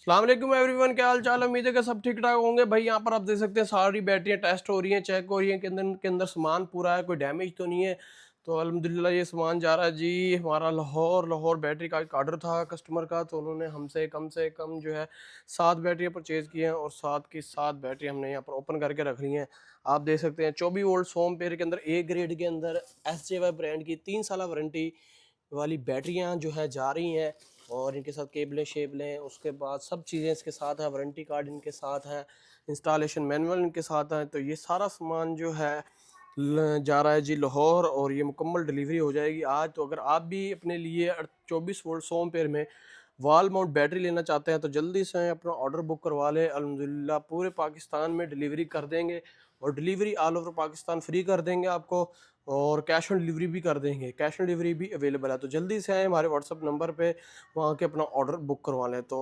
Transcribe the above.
अस्सलाम वालेकुम एवरीवन, क्या हाल चाल। उम्मीद है कि सब ठीक ठाक होंगे। भाई यहाँ पर आप देख सकते हैं सारी बैटरियाँ टेस्ट हो रही हैं, चेक हो रही हैं के अंदर सामान पूरा है, कोई डैमेज तो नहीं है। तो अल्हम्दुलिल्लाह ये सामान जा रहा है जी। हमारा लाहौर लाहौर बैटरी का एक ऑर्डर था कस्टमर का, तो उन्होंने हमसे कम जो है 7 बैटरियाँ परचेज़ की हैं और 7 की 7 बैटरी हमने यहाँ पर ओपन करके रख ली हैं। आप देख सकते हैं 24 वोल्ट सोम पेयर के अंदर ए ग्रेड के अंदर SJY ब्रांड की 3 साल वारंटी वाली बैटरियाँ जो है जा रही हैं। और इनके साथ केबलें शेबलें, उसके बाद सब चीज़ें इसके साथ है, वारंटी कार्ड इनके साथ है, इंस्टॉलेशन मैनुअल इनके साथ है। तो ये सारा सामान जो है जा रहा है जी लाहौर, और ये मुकम्मल डिलीवरी हो जाएगी आज। तो अगर आप भी अपने लिए 24 वोल्ट 100 एम्पेयर में वॉल माउंट बैटरी लेना चाहते हैं तो जल्दी से अपना ऑर्डर बुक करवा लें। अल्हम्दुलिल्लाह पूरे पाकिस्तान में डिलीवरी कर देंगे, और delivery all over Pakistan free कर देंगे आपको, और कैश ऑन डिलीवरी भी कर देंगे। कैश ऑन डिलीवरी भी अवेलेबल है, तो जल्दी से आए हमारे व्हाट्सअप नंबर पे, वहाँ के अपना ऑर्डर बुक करवा लें। तो